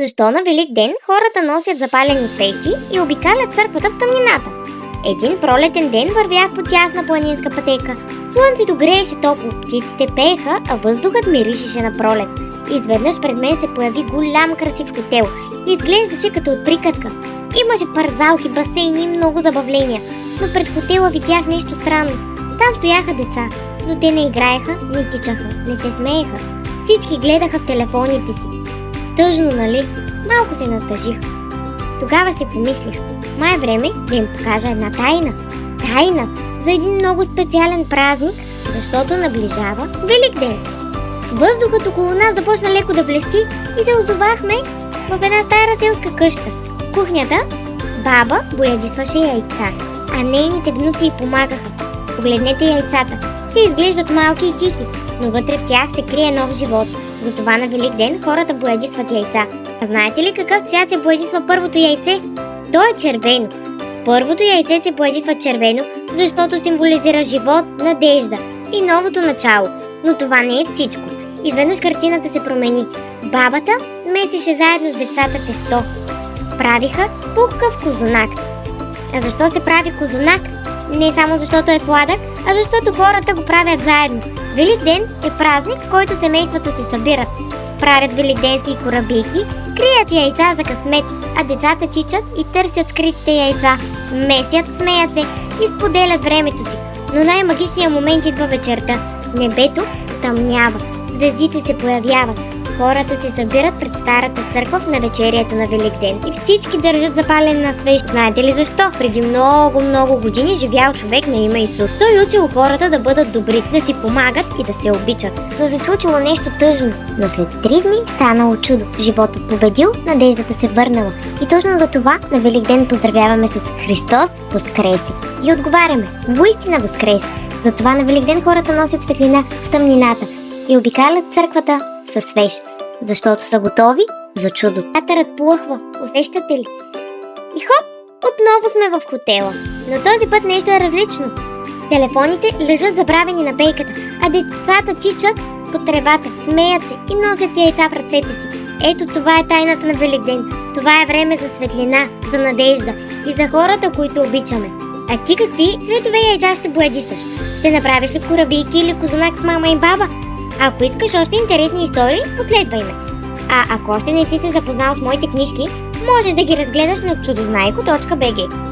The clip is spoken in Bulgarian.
Защо на Велик ден хората носят запалени свещи и обикалят църквата в тъмнината? Един пролетен ден вървях по тясна планинска пътека. Слънцето грееше топло, птиците пееха, а въздухът миришеше на пролет. Изведнъж пред мен се появи голям красив хотел. Изглеждаше като от приказка. Имаше парзалки, басейни и много забавления. Но пред хотела видях нещо странно. Там стояха деца, но те не играеха, не тичаха, не се смееха. Всички гледаха в телефоните си. Тъжно, нали? Малко се натъжих. Тогава си помислих, май е време да им покажа една тайна. Тайна за един много специален празник, защото наближава Велик ден. Въздухът около нас започна леко да блести и се озовахме в една стара селска къща. В кухнята баба боядисваше яйца, а нейните внуци й помагаха. Погледнете яйцата. Те изглеждат малки и тихи, но вътре в тях се крие нов живот. Затова на Велик ден хората боядисват яйца. А знаете ли какъв цвят се боядисва първото яйце? То е червено. Първото яйце се боядисва червено, защото символизира живот, надежда и новото начало. Но това не е всичко. Изведнъж картината се промени. Бабата месеше заедно с децата тесто. Правиха пухкав козунак. А защо се прави козунак? Не само защото е сладък, а защото хората го правят заедно. Велик ден е празник, в който семействата се събират. Правят великденски корабийки, крият яйца за късмет, а децата тичат и търсят скритите яйца. Месят, смеят се и споделят времето си. Но най-магичният момент идва вечерта. Небето тъмнява, звездите се появяват. Хората се събират пред старата църква в навечерието на Велик ден и всички държат запалена свещ. Знаете ли защо? Преди много години живял човек на име Исус. Той учил хората да бъдат добри, да си помагат и да се обичат. Но се случило нещо тъжно. Но след 3 дни станало чудо. Животът победил, надеждата се върнала. И точно за това на Велик ден поздравяваме с Христос Воскресе. И отговаряме: воистина Воскресе. Затова на Велик ден хората носят светлина в тъмнината и обикалят църквата със свещ, защото са готови за чудо. Вятърът плъхва, усещате ли? И хоп, отново сме в хотела. Но този път нещо е различно. Телефоните лежат забравени на пейката, а децата тичат по тревата, смеят се и носят яйца в ръцете си. Ето това е тайната на Велик ден. Това е време за светлина, за надежда и за хората, които обичаме. А ти какви цветове яйца ще боядисаш? Ще направиш ли корабийки или козунак с мама и баба? Ако искаш още интересни истории, последвай ме. А ако още не си се запознал с моите книжки, можеш да ги разгледаш на чудознайко.bg.